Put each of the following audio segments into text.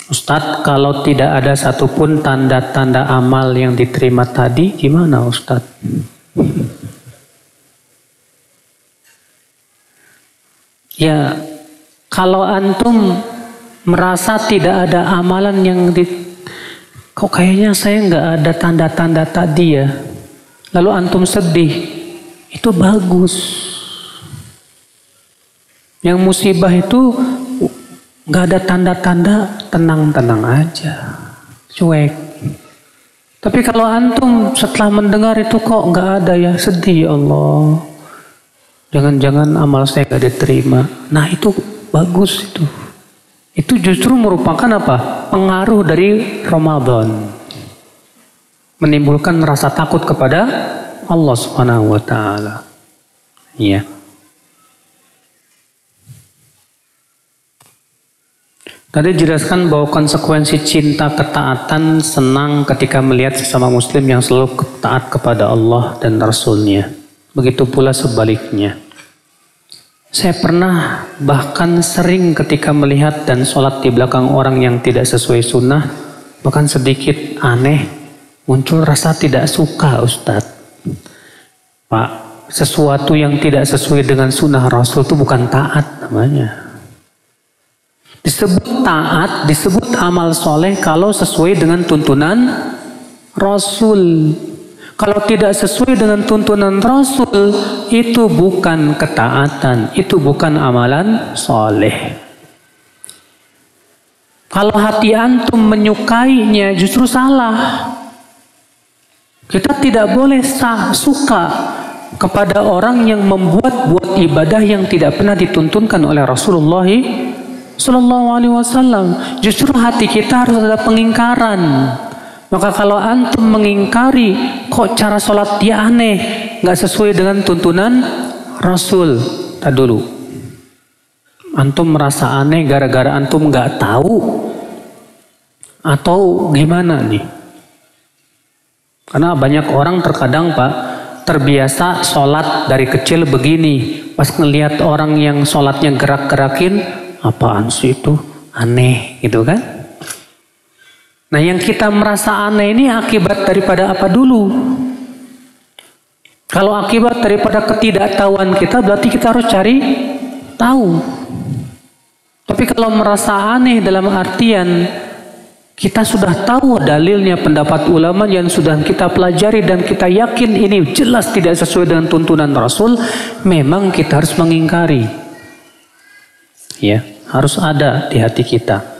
Ustadz, kalau tidak ada satupun tanda-tanda amal yang diterima tadi, gimana Ustadz? Ya, kalau antum merasa tidak ada amalan yang kok kayaknya saya nggak ada tanda-tanda tadi ya, lalu antum sedih, itu bagus. Yang musibah itu nggak ada tanda-tanda, tenang-tenang aja, cuek. Tapi kalau antum setelah mendengar itu kok nggak ada ya, sedih, ya Allah. Jangan-jangan amal saya nggak diterima. Nah itu bagus itu. Itu justru merupakan apa? Pengaruh dari Ramadan. Menimbulkan rasa takut kepada Allah Subhanahu wa taala. Iya. Tadi jelaskan bahwa konsekuensi cinta ketaatan senang ketika melihat sesama muslim yang selalu taat kepada Allah dan Rasul-Nya. Begitu pula sebaliknya. Saya pernah bahkan sering ketika melihat dan sholat di belakang orang yang tidak sesuai sunnah, bahkan sedikit aneh, muncul rasa tidak suka Ustadz. Pak, sesuatu yang tidak sesuai dengan sunnah Rasul itu bukan taat namanya. Disebut taat, disebut amal soleh kalau sesuai dengan tuntunan Rasul. Kalau tidak sesuai dengan tuntunan Rasul, itu bukan ketaatan, itu bukan amalan soleh. Kalau hati antum menyukainya justru salah. Kita tidak boleh suka kepada orang yang buat ibadah yang tidak pernah dituntunkan oleh Rasulullah Sallallahu Alaihi Wasallam. Justru hati kita harus ada pengingkaran. Maka kalau antum mengingkari, kok cara sholat dia aneh, nggak sesuai dengan tuntunan Rasul. Tadi dulu, antum merasa aneh gara-gara antum nggak tahu atau gimana nih? Karena banyak orang terkadang Pak terbiasa sholat dari kecil begini, pas ngelihat orang yang sholatnya gerak-gerakin, apaan sih itu? Aneh gitu kan? Nah yang kita merasa aneh ini akibat daripada apa dulu? Kalau akibat daripada ketidaktahuan kita, berarti kita harus cari tahu. Tapi kalau merasa aneh dalam artian kita sudah tahu dalilnya, pendapat ulama yang sudah kita pelajari dan kita yakin ini jelas tidak sesuai dengan tuntunan Rasul, memang kita harus mengingkari. Ya, harus ada di hati kita.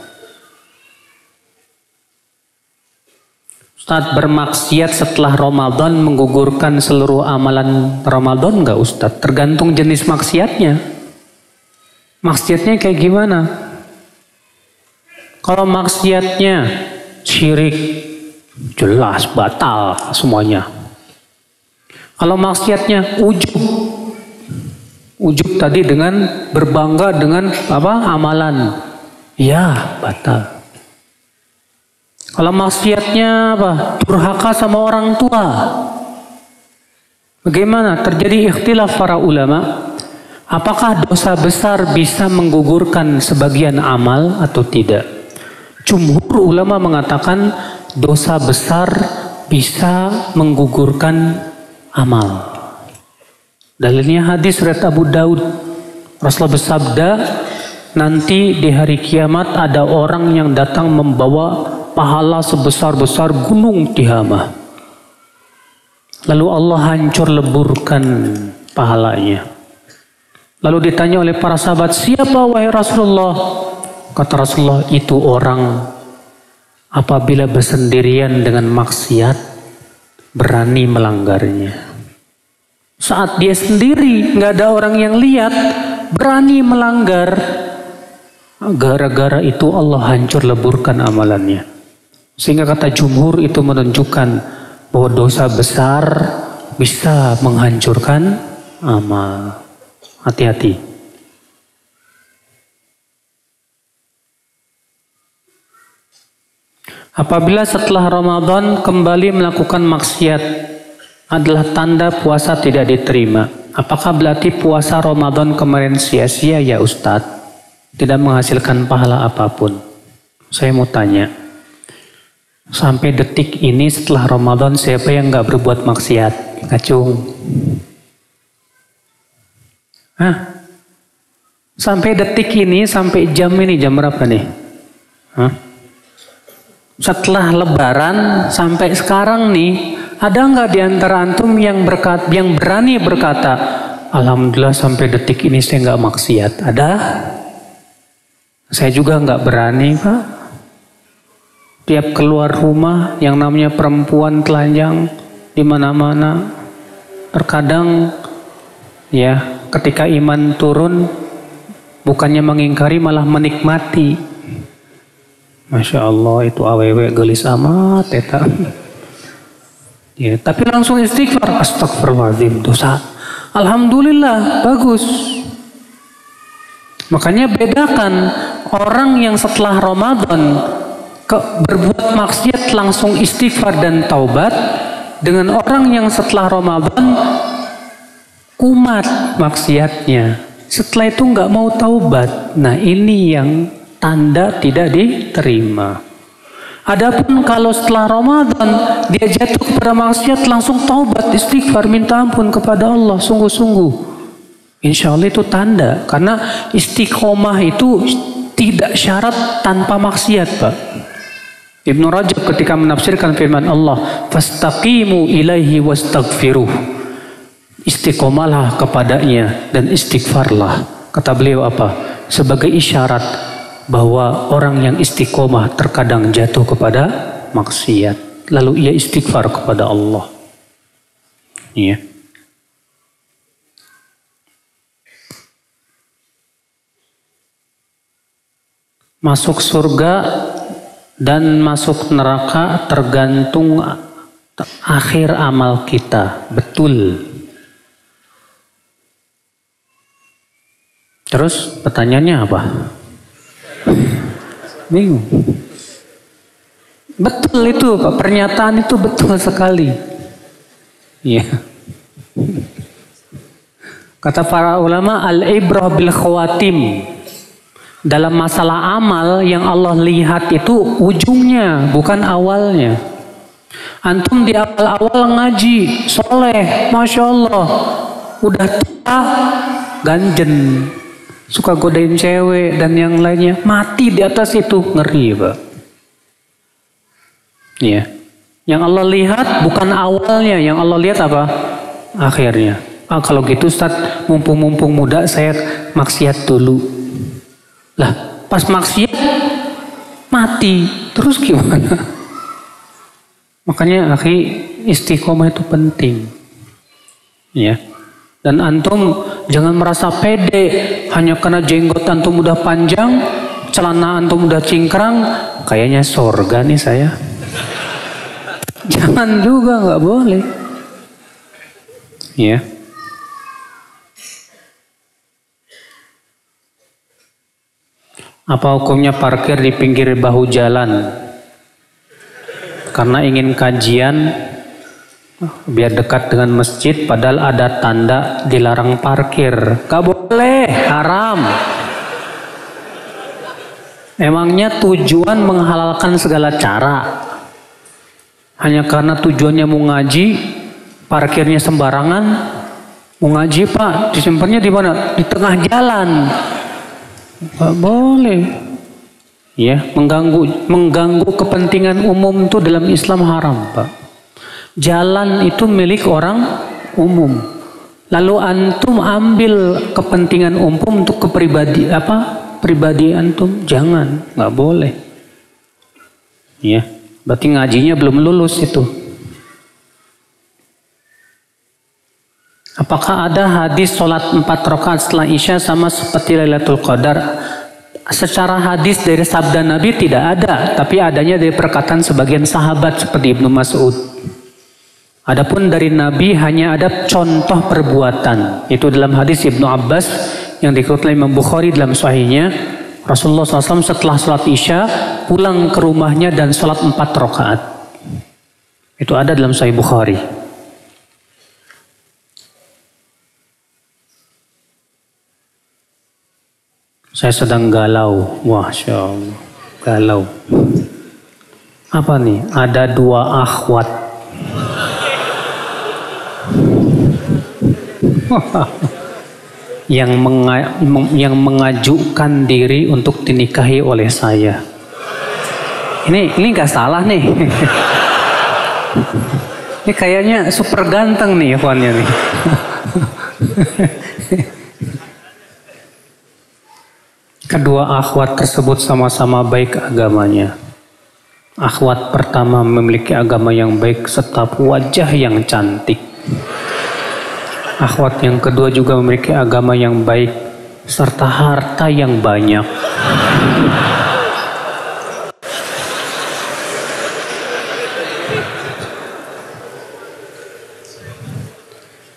Ustadz, bermaksiat setelah Ramadan menggugurkan seluruh amalan Ramadan enggak Ustadz? Tergantung jenis maksiatnya. Maksiatnya kayak gimana? Kalau maksiatnya syirik, jelas batal semuanya. Kalau maksiatnya ujub tadi dengan berbangga dengan amalan, ya batal. Kalau maksiatnya durhaka sama orang tua, bagaimana? Terjadi ikhtilaf para ulama. Apakah dosa besar bisa menggugurkan sebagian amal atau tidak? Jumhur ulama mengatakan dosa besar bisa menggugurkan amal. Dalilnya hadis riwayat Abu Daud. Rasulullah bersabda, nanti di hari kiamat ada orang yang datang membawa pahala sebesar-besar gunung Tihamah. Lalu Allah hancur leburkan pahalanya. Lalu ditanya oleh para sahabat, siapa wahai Rasulullah? Kata Rasulullah, itu orang apabila bersendirian dengan maksiat berani melanggarnya. Saat dia sendiri, nggak ada orang yang lihat, berani melanggar, gara-gara itu Allah hancur leburkan amalannya. Sehingga kata jumhur itu menunjukkan bahwa dosa besar bisa menghancurkan amal. Hati-hati. Apabila setelah Ramadan kembali melakukan maksiat adalah tanda puasa tidak diterima. Apakah berarti puasa Ramadan kemarin sia-sia ya Ustadz? Tidak menghasilkan pahala apapun. Saya mau tanya, sampai detik ini setelah Ramadan siapa yang nggak berbuat maksiat? Ngacung. Hah? Sampai detik ini, sampai jam ini, jam berapa nih? Hah? Setelah Lebaran sampai sekarang nih, ada nggak di antara antum yang berani berkata, Alhamdulillah sampai detik ini saya nggak maksiat? Ada? Saya juga nggak berani, Pak. Tiap keluar rumah yang namanya perempuan telanjang di mana-mana. Terkadang ya ketika iman turun bukannya mengingkari malah menikmati. Masya Allah itu awewe gelis amat eta. Ya, tapi langsung istighfar, astagfirullahaladzim, dosa. Alhamdulillah, bagus. Makanya bedakan orang yang setelah Ramadan berbuat maksiat langsung istighfar dan taubat dengan orang yang setelah Ramadan kumat maksiatnya, setelah itu nggak mau taubat. Nah ini yang tanda tidak diterima. Adapun kalau setelah Ramadan dia jatuh kepada maksiat langsung taubat, istighfar, minta ampun kepada Allah sungguh-sungguh, insya Allah itu tanda. Karena istiqomah itu tidak syarat tanpa maksiat, Pak. Ibnu Rajab ketika menafsirkan firman Allah, fastaqimu ilaihi wastaghfiruh, istiqomalah kepadanya dan istighfarlah. Kata beliau apa? Sebagai isyarat bahwa orang yang istiqomah terkadang jatuh kepada maksiat, lalu ia istighfar kepada Allah. Iya. Masuk surga dan masuk neraka tergantung akhir amal kita. Betul. Terus pertanyaannya apa? Bingung. Betul itu Pak, pernyataan itu betul sekali. Iya. Kata para ulama, al-ibrah bil khawatim. Dalam masalah amal yang Allah lihat itu ujungnya, bukan awalnya. Antum di awal-awal ngaji, soleh, Masya Allah. Udah tua, ganjen. Suka godain cewek dan yang lainnya. Mati di atas itu, ngeri Pak. Iya. Yang Allah lihat bukan awalnya, yang Allah lihat apa? Akhirnya. Kalau gitu Ustaz, mumpung muda saya maksiat dulu. Lah, pas maksiat mati, terus gimana? Makanya akhi, istiqomah itu penting. Ya. Dan antum jangan merasa pede hanya karena jenggot antum udah panjang, celana antum udah cingkrang, kayaknya sorga nih saya. Jangan juga, nggak boleh. Ya. Apa hukumnya parkir di pinggir bahu jalan? Karena ingin kajian biar dekat dengan masjid, padahal ada tanda dilarang parkir. Gak boleh, haram. Emangnya tujuan menghalalkan segala cara? Hanya karena tujuannya mau ngaji, parkirnya sembarangan. Mau ngaji Pak, disimpannya di mana? Di tengah jalan. Gak boleh. Ya, mengganggu kepentingan umum itu dalam Islam haram, Pak. Jalan itu milik orang umum. Lalu antum ambil kepentingan umum untuk pribadi antum, jangan, nggak boleh. Ya, berarti ngajinya belum lulus itu. Apakah ada hadis sholat 4 rakaat setelah Isya sama seperti Lailatul Qadar? Secara hadis dari sabda Nabi tidak ada, tapi adanya dari perkataan sebagian sahabat seperti Ibnu Mas'ud. Adapun dari Nabi hanya ada contoh perbuatan. Itu dalam hadis Ibnu Abbas yang dikutip Imam Bukhari dalam sahihnya. Rasulullah SAW setelah sholat Isya pulang ke rumahnya dan sholat 4 rakaat. Itu ada dalam Sahih Bukhari. Saya sedang galau, Masya Allah. Galau. Apa nih? Ada 2 akhwat. yang mengajukan diri untuk dinikahi oleh saya. Ini nggak salah nih. Ini kayaknya super ganteng nih ikhwannya nih. Kedua akhwat tersebut sama-sama baik agamanya. Akhwat pertama memiliki agama yang baik serta wajah yang cantik. Akhwat yang kedua juga memiliki agama yang baik serta harta yang banyak.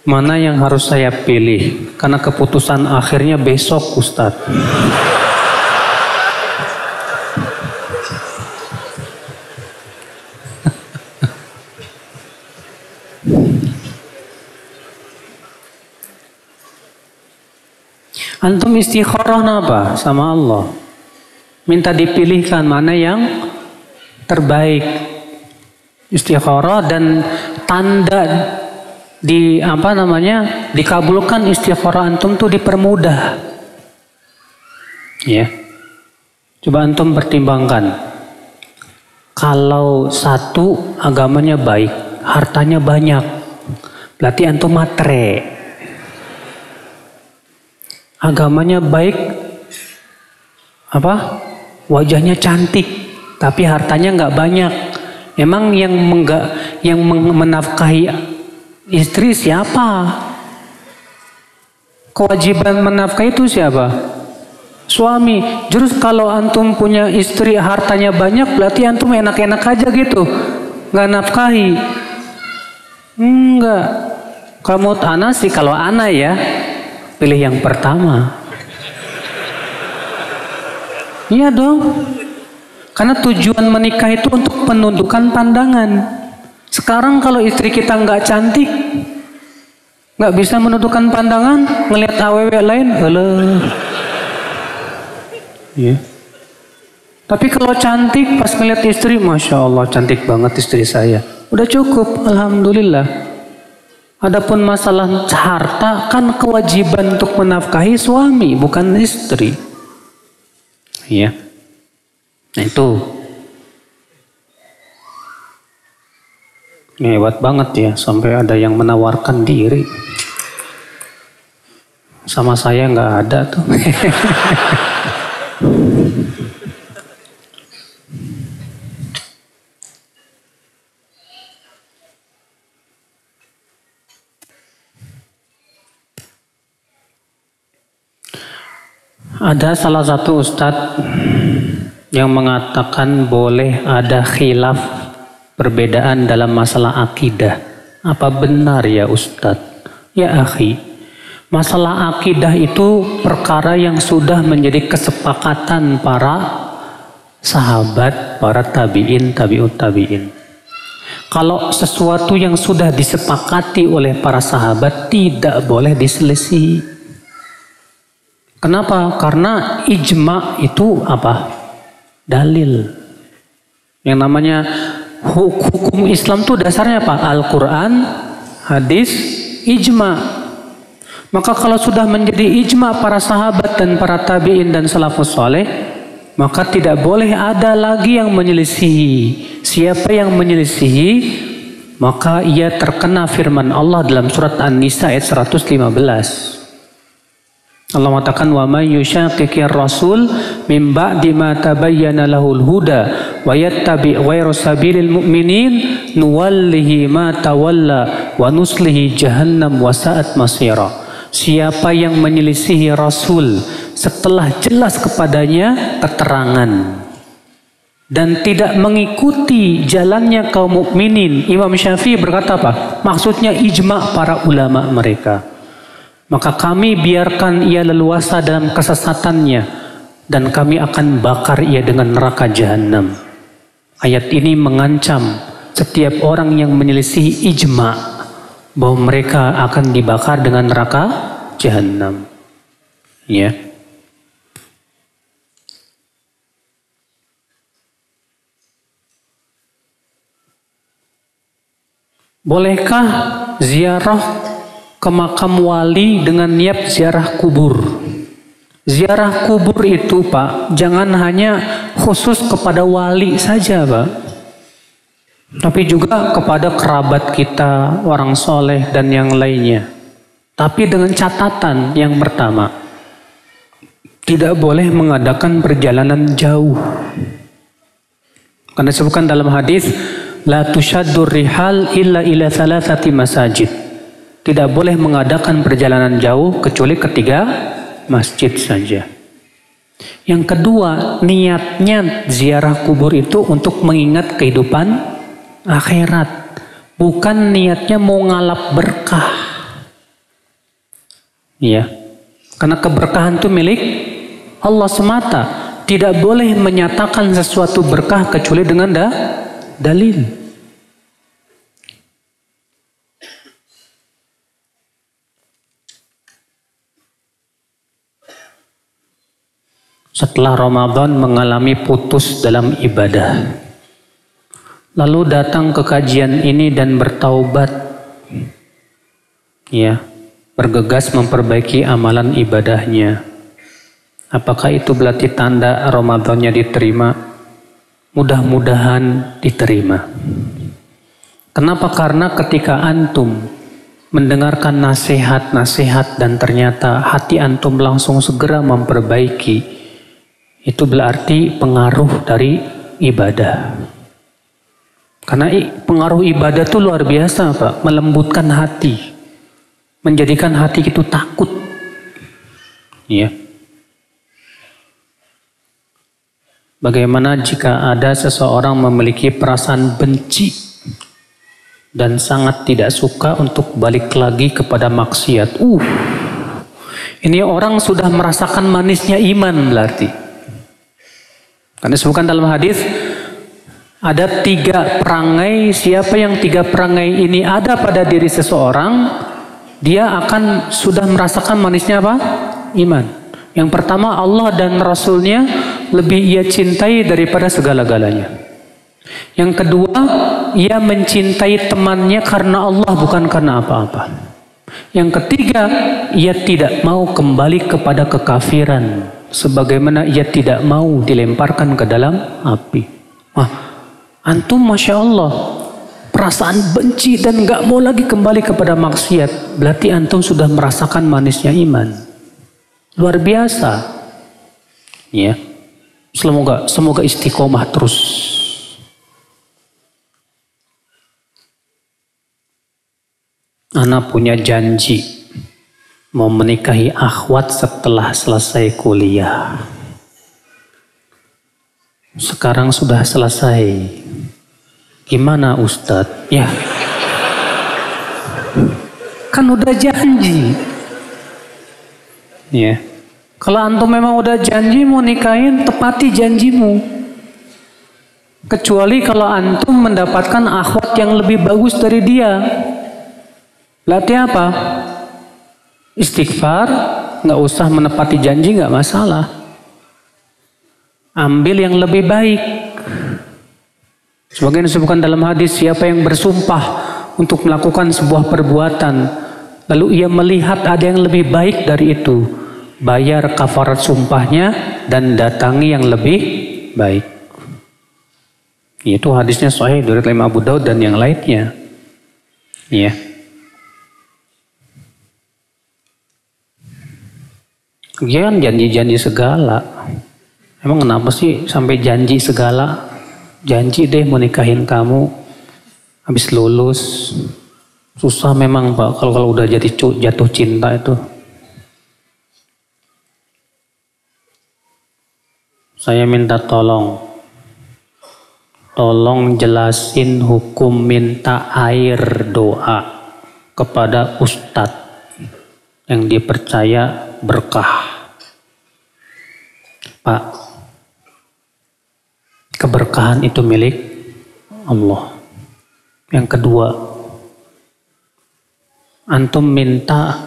Mana yang harus saya pilih? Karena keputusan akhirnya besok, Ustadz. Antum istikharah apa? Sama Allah. Minta dipilihkan mana yang terbaik. Istikharah dan tanda dikabulkan istikharah antum tuh dipermudah. Ya. Coba antum pertimbangkan. Kalau satu agamanya baik, hartanya banyak, berarti antum matre. Agamanya baik, wajahnya cantik, tapi hartanya nggak banyak. Emang yang menafkahi istri siapa? Kewajiban menafkahi itu siapa? Suami. Terus kalau antum punya istri hartanya banyak, berarti antum enak-enak aja gitu, nggak nafkahi? Enggak. Kalau ana sih, kalau ana ya pilih yang pertama. Iya dong. Karena tujuan menikah itu untuk penundukan pandangan. Sekarang kalau istri kita nggak cantik, nggak bisa menundukkan pandangan, ngelihat aww lain, ya. Tapi kalau cantik, pas ngelihat istri, masya Allah cantik banget istri saya, udah cukup, alhamdulillah. Adapun masalah harta kan kewajiban untuk menafkahi suami, bukan istri. Ya. Nah itu. Ini hebat banget ya, sampai ada yang menawarkan diri. Sama saya nggak ada tuh. Ada salah satu ustadz yang mengatakan boleh ada khilaf, perbedaan dalam masalah akidah. Apa benar ya ustadz? Ya akhi, masalah akidah itu perkara yang sudah menjadi kesepakatan para sahabat, para tabi'in, tabi'ut tabi'in. Kalau sesuatu yang sudah disepakati oleh para sahabat tidak boleh diselisih. Kenapa? Karena ijma itu apa? Dalil. Yang namanya hukum Islam itu dasarnya apa? Al-Quran, hadis, ijma. Maka kalau sudah menjadi ijma para sahabat dan para tabi'in dan salafus saleh, maka tidak boleh ada lagi yang menyelisihi. Siapa yang menyelisihi, maka ia terkena firman Allah dalam surat An-Nisa ayat 115. Allah mengatakan wa may yushaqiqir rasul mim ba'di ma tabayyana lahul huda wa yattabi' ghayra sabilil mu'minin nuwallihi ma tawalla wa nuslihi jahannam wa sa'at masira. Siapa yang menyelisihi rasul setelah jelas kepadanya keterangan dan tidak mengikuti jalannya kaum mukminin, Imam Syafi'i berkata apa? Maksudnya ijma para ulama mereka. Maka kami biarkan ia leluasa dalam kesesatannya dan kami akan bakar ia dengan neraka jahanam. Ayat ini mengancam setiap orang yang menyelisihi ijma bahwa mereka akan dibakar dengan neraka jahanam. Ya. Bolehkah ziarah ke makam wali dengan niat ziarah kubur? Ziarah kubur itu Pak, jangan hanya khusus kepada wali saja Pak, tapi juga kepada kerabat kita, orang soleh dan yang lainnya. Tapi dengan catatan yang pertama, tidak boleh mengadakan perjalanan jauh. Karena disebutkan dalam hadis, la tushaddur rihal illa ila thalathati masajid. Tidak boleh mengadakan perjalanan jauh kecuali ketiga masjid saja. Yang kedua, niatnya ziarah kubur itu untuk mengingat kehidupan akhirat. Bukan niatnya mau ngalap berkah. Ya. Karena keberkahan itu milik Allah semata. Tidak boleh menyatakan sesuatu berkah kecuali dengan dalil. Setelah Ramadan mengalami putus dalam ibadah, lalu datang ke kajian ini dan bertaubat, ya, bergegas memperbaiki amalan ibadahnya. Apakah itu berarti tanda Ramadannya diterima? Mudah-mudahan diterima. Kenapa? Karena ketika antum mendengarkan nasihat-nasihat dan ternyata hati antum langsung segera memperbaiki, itu berarti pengaruh dari ibadah. Karena pengaruh ibadah itu luar biasa Pak, melembutkan hati, menjadikan hati itu takut. Ya. Bagaimana jika ada seseorang memiliki perasaan benci dan sangat tidak suka untuk balik lagi kepada maksiat? Ini orang sudah merasakan manisnya iman berarti. Karena disebutkan dalam hadis ada 3 perangai, siapa yang 3 perangai ini ada pada diri seseorang, dia akan sudah merasakan manisnya apa? Iman. Yang pertama, Allah dan Rasulnya lebih ia cintai daripada segala-galanya. Yang kedua, ia mencintai temannya karena Allah bukan karena apa-apa. Yang ketiga, ia tidak mau kembali kepada kekafiran, sebagaimana ia tidak mau dilemparkan ke dalam api. Wah, antum Masya Allah, perasaan benci dan gak mau lagi kembali kepada maksiat, berarti antum sudah merasakan manisnya iman. Luar biasa. Ya. Semoga istiqomah terus. Ana punya janji mau menikahi akhwat setelah selesai kuliah. Sekarang sudah selesai. Gimana Ustadz? Ya. Kan udah janji. Ya. Kalau antum memang udah janji mau nikahin, tepati janjimu. Kecuali kalau antum mendapatkan akhwat yang lebih bagus dari dia. Berarti apa? Istighfar, nggak usah menepati janji, nggak masalah. Ambil yang lebih baik. Sebagian disebutkan dalam hadis, siapa yang bersumpah untuk melakukan sebuah perbuatan, lalu ia melihat ada yang lebih baik dari itu, bayar kafarat sumpahnya dan datangi yang lebih baik. Itu hadisnya sahih dari Imam Abu Daud dan yang lainnya. Ya. Jangan janji-janji segala. Emang kenapa sih sampai janji segala? Janji deh mau nikahin kamu habis lulus. Susah memang Pak kalau udah jadi jatuh cinta itu. Saya minta tolong jelasin hukum minta air doa kepada ustadz yang dipercaya berkah. Pak, keberkahan itu milik Allah. Yang kedua, antum minta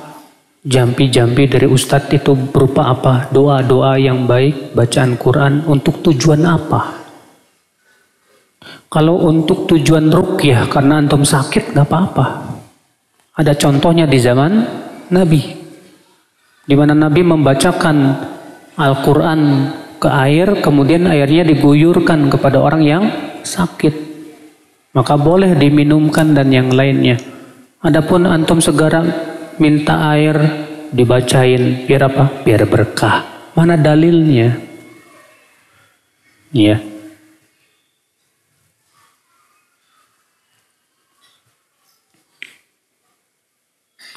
jampi-jampi dari ustadz itu berupa apa? Doa-doa yang baik, bacaan Quran, untuk tujuan apa? Kalau untuk tujuan ruqyah karena antum sakit nggak apa-apa. Ada contohnya di zaman Nabi, di mana Nabi membacakan Al-Quran ke air, kemudian airnya diguyurkan kepada orang yang sakit, maka boleh diminumkan dan yang lainnya. Adapun antum segera minta air dibacain, biar apa? Biar berkah. Mana dalilnya? Ya.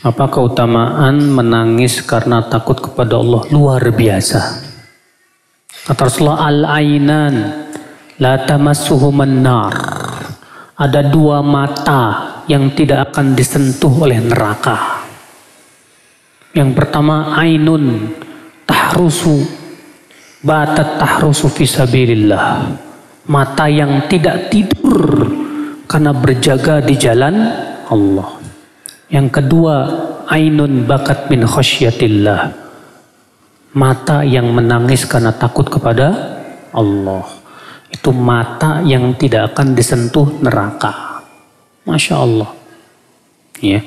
Apa keutamaan menangis karena takut kepada Allah? Luar biasa. Kata Rasulullah, al-ainan la tamassuhuman nar. Ada dua mata yang tidak akan disentuh oleh neraka. Yang pertama, ainun tahrusu batat tahrusu fisabilillah. Mata yang tidak tidur karena berjaga di jalan Allah. Yang kedua, ainun bakat min khasyatillah. Mata yang menangis karena takut kepada Allah. Itu mata yang tidak akan disentuh neraka. Masya Allah. Ya.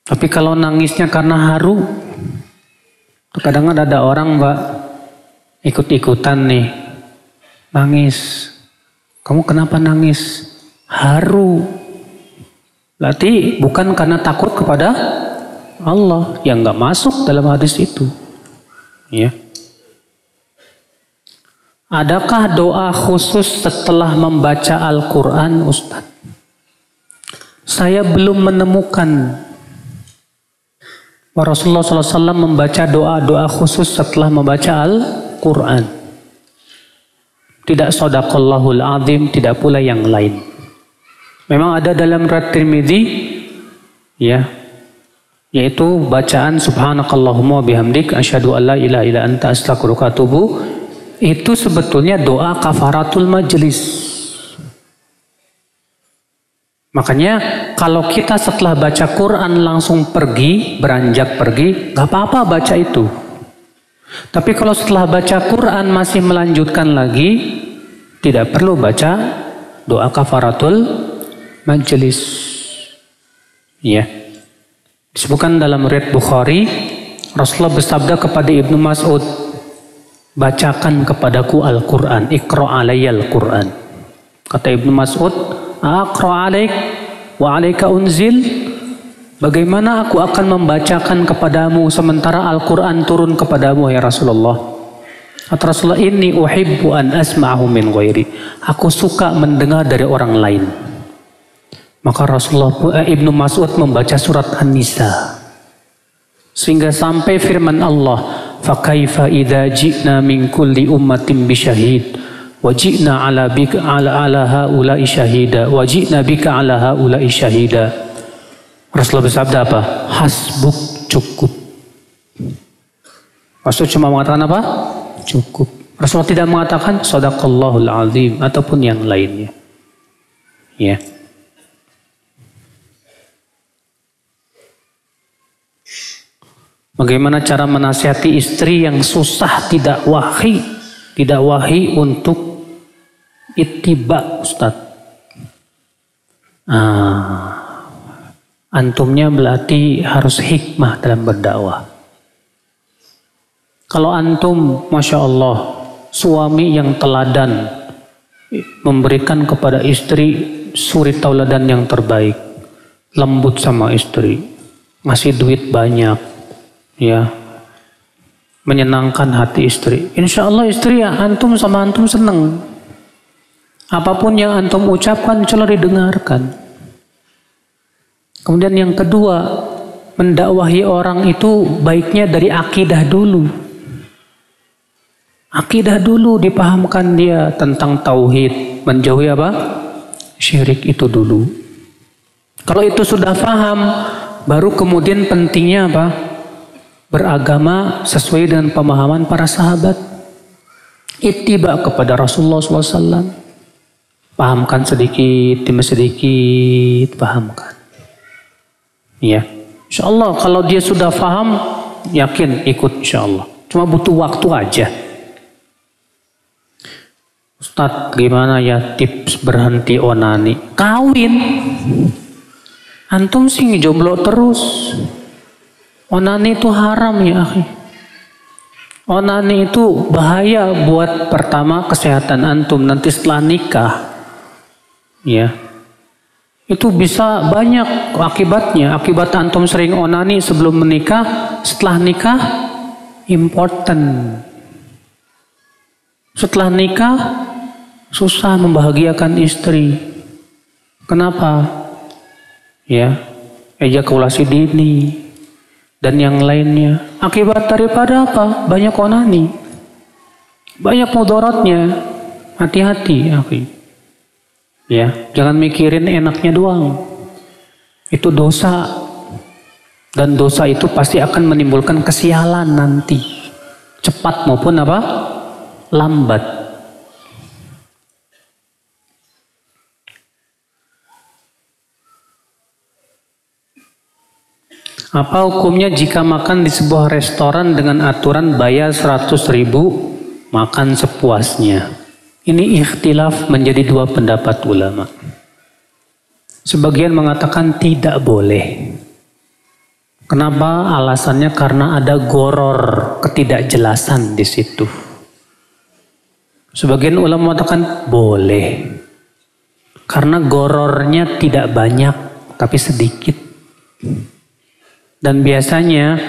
Tapi kalau nangisnya karena haru, kadang ada orang mbak ikut-ikutan nih nangis. Kamu kenapa nangis? Haru. Berarti bukan karena takut kepada Allah, yang nggak masuk dalam hadis itu. Ya. Adakah doa khusus setelah membaca Al-Quran, Ustaz? Saya belum menemukan Rasulullah SAW membaca doa-doa khusus setelah membaca Al-Quran. Tidak shadaqallahul azim, tidak pula yang lain. Memang ada dalam riwayat Tirmidzi, ya, yaitu bacaan subhanakallahumma bihamdik asyhadu an la ilaha illa anta astaghfiruka wa atubu. Itu sebetulnya doa kafaratul majlis. Makanya kalau kita setelah baca Quran langsung pergi, beranjak pergi, gak apa-apa baca itu. Tapi kalau setelah baca Quran masih melanjutkan lagi, tidak perlu baca doa kafaratul majlis. Ya. Disebutkan dalam riwayat Bukhari, Rasulullah bersabda kepada Ibnu Mas'ud, bacakan kepadaku Al-Quran, iqra' alayya Al-Quran. Kata Ibnu Mas'ud, aqra' alaik wa alaika unzil. Bagaimana aku akan membacakan kepadamu sementara Al-Quran turun kepadamu ya Rasulullah? Kata Rasulullah, inni uhibbu an asma'ahu min ghairi. Aku suka mendengar dari orang lain. Maka Rasulullah Ibnu Mas'ud membaca surat An-Nisa. Sehingga sampai firman Allah, فَكَيْفَ إِذَا جِئْنَا مِنْ كُلِّ أُمَّةٍ بِشَهِيدٍ وَجِئْنَا عَلَى هَؤُلَاءِ شَهِيدًا وَجِئْنَا بِكَ عَلَى هَؤُلَاءِ شَهِيدًا. Rasulullah bersabda apa? Hasbuk, cukup. Rasul cuma mengatakan apa? Cukup. Rasulullah tidak mengatakan shadaqallahul azim ataupun yang lainnya. Ya. Bagaimana cara menasihati istri yang susah tidak wahi untuk ittiba, Ustaz? Antumnya berarti harus hikmah dalam berdakwah. Kalau antum, Masya Allah, suami yang teladan, memberikan kepada istri suri tauladan yang terbaik, lembut sama istri, ngasih duit banyak, ya, menyenangkan hati istri. Insya Allah istri ya antum sama antum senang. Apapun yang antum ucapkan, insya Allah didengarkan. Kemudian yang kedua, mendakwahi orang itu baiknya dari akidah dulu. Akidah dulu dipahamkan dia tentang tauhid, menjauhi apa? Syirik itu dulu. Kalau itu sudah paham, baru kemudian pentingnya apa? Beragama sesuai dengan pemahaman para sahabat. Ittiba kepada Rasulullah SAW. Pahamkan sedikit demi sedikit, pahamkan. Ya, insya Allah kalau dia sudah paham, yakin ikut insya Allah. Cuma butuh waktu aja. Ustadz, gimana ya tips berhenti onani? Kawin. Antum sih jomblo terus. Onani itu haram ya akhi. Onani itu bahaya buat pertama kesehatan antum, nanti setelah nikah. Ya. Itu bisa banyak akibatnya. Akibat antum sering onani sebelum menikah, setelah nikah important. Setelah nikah susah membahagiakan istri. Kenapa? Ya, ejakulasi dini dan yang lainnya. Akibat daripada apa? Banyak onani. Banyak mudaratnya. Hati-hati, akhi. Ya, jangan mikirin enaknya doang. Itu dosa. Dan dosa itu pasti akan menimbulkan kesialan nanti. Cepat maupun apa? Lambat. Apa hukumnya jika makan di sebuah restoran dengan aturan bayar 100.000, makan sepuasnya? Ini ikhtilaf menjadi dua pendapat ulama. Sebagian mengatakan tidak boleh. Kenapa? Alasannya karena ada goror, ketidakjelasan di situ. Sebagian ulama mengatakan boleh. Karena gorornya tidak banyak, tapi sedikit. Dan biasanya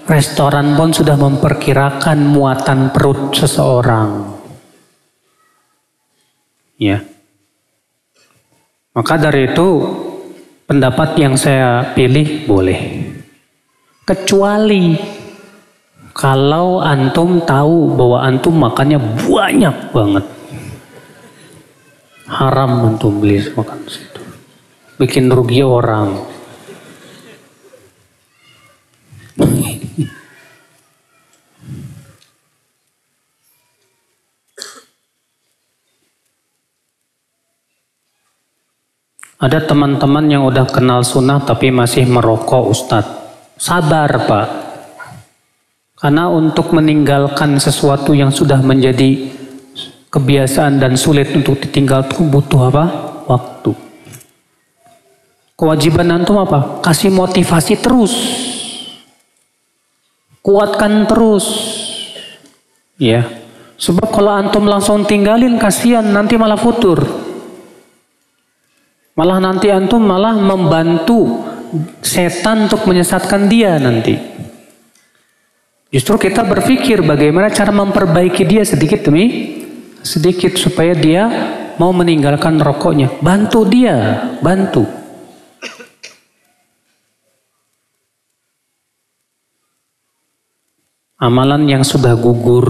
restoran pun sudah memperkirakan muatan perut seseorang. Ya. Maka dari itu pendapat yang saya pilih boleh. Kecuali kalau antum tahu bahwa antum makannya banyak banget. Haram antum beli makan situ. Bikin rugi orang. Ada teman-teman yang udah kenal sunnah tapi masih merokok, Ustadz. Sabar Pak. Karena untuk meninggalkan sesuatu yang sudah menjadi kebiasaan dan sulit untuk ditinggal itu butuh apa? Waktu. Kewajiban antum apa? Kasih motivasi terus. Kuatkan terus. Ya. Sebab kalau antum langsung tinggalin kasihan nanti malah futur. Malah nanti antum malah membantu setan untuk menyesatkan dia nanti. Justru kita berpikir bagaimana cara memperbaiki dia sedikit demi sedikit supaya dia mau meninggalkan rokoknya. Bantu dia, bantu. Amalan yang sudah gugur,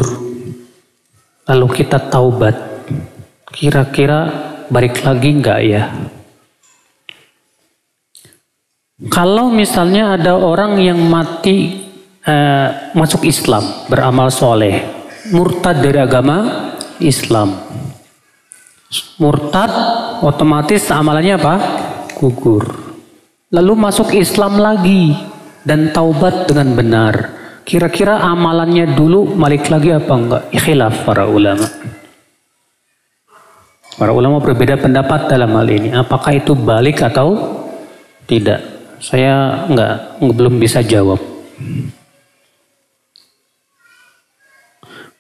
lalu kita taubat, kira-kira balik lagi enggak ya? Kalau misalnya ada orang yang mati masuk Islam, beramal soleh, murtad dari agama Islam. Murtad otomatis amalannya apa? Gugur. Lalu masuk Islam lagi dan taubat dengan benar. Kira-kira amalannya dulu balik lagi apa enggak? Khilaf para ulama. Para ulama berbeda pendapat dalam hal ini. Apakah itu balik atau tidak? Saya belum bisa jawab.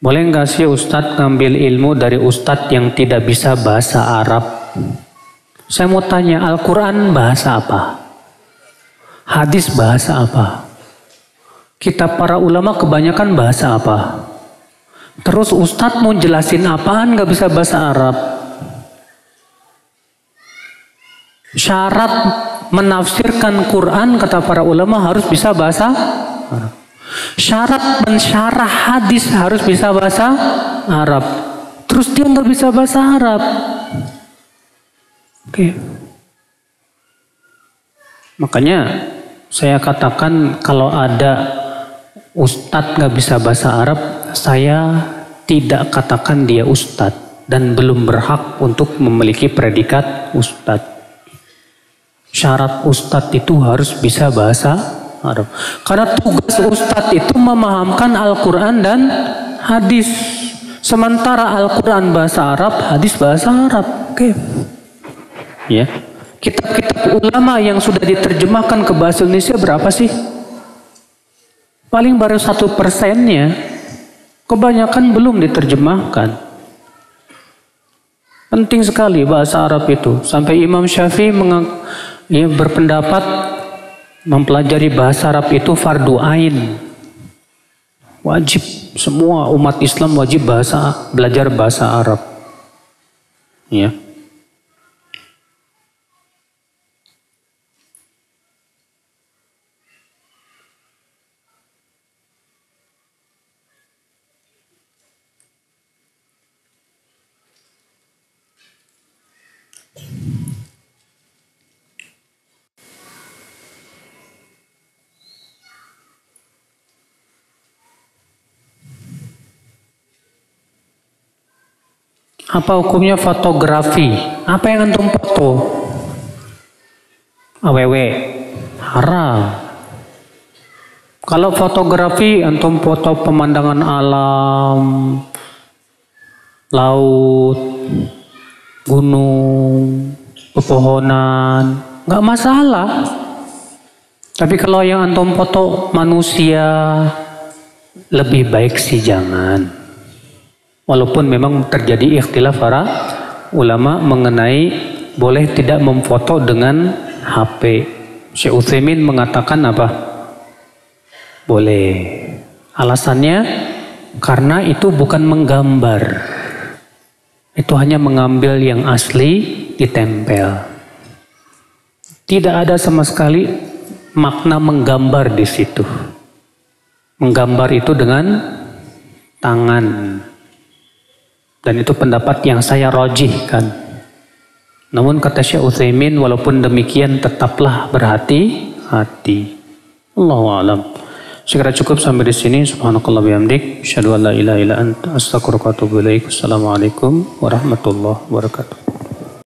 Boleh nggak sih Ustadz ngambil ilmu dari Ustadz yang tidak bisa bahasa Arab? Saya mau tanya, Al-Quran bahasa apa? Hadis bahasa apa? Kitab para ulama kebanyakan bahasa apa? Terus Ustadz mau jelasin apaan nggak bisa bahasa Arab? Syarat menafsirkan Quran kata para ulama harus bisa bahasa Arab. Syarat mensyarah hadis harus bisa bahasa Arab. Terus dia nggak bisa bahasa Arab. Oke. Makanya saya katakan kalau ada ustadz nggak bisa bahasa Arab, saya tidak katakan dia ustadz dan belum berhak untuk memiliki predikat ustadz. Syarat ustadz itu harus bisa bahasa Arab. Karena tugas ustadz itu memahamkan Al-Quran dan hadis. Sementara Al-Quran bahasa Arab, hadis bahasa Arab. Oke. Ya. Kitab-kitab ulama yang sudah diterjemahkan ke bahasa Indonesia berapa sih? Paling baru 1%-nya. Kebanyakan belum diterjemahkan. Penting sekali bahasa Arab itu. Sampai Imam Syafi'i berpendapat mempelajari bahasa Arab itu fardu ain. Wajib, semua umat Islam wajib belajar bahasa Arab. Ya. Apa hukumnya fotografi? Apa yang antum foto? Awewe, haram. Kalau fotografi antum foto pemandangan alam, laut, gunung, pepohonan, nggak masalah. Tapi kalau yang antum foto manusia, lebih baik sih jangan. Walaupun memang terjadi ikhtilaf para ulama mengenai boleh tidak memfoto dengan HP. Syekh Utsaimin mengatakan apa? Boleh. Alasannya karena itu bukan menggambar. Itu hanya mengambil yang asli ditempel. Tidak ada sama sekali makna menggambar di situ. Menggambar itu dengan tangan. Dan itu pendapat yang saya rojihkan. Namun kata Syekh Utsaimin, walaupun demikian tetaplah berhati-hati. Allahu a'lam. Segera cukup sampai di sini. Subhanakallah bihamdik. Asyhadu an la ilaha illa anta astaghfiruka wa atubu ilaik. Assalamualaikum warahmatullahi wabarakatuh.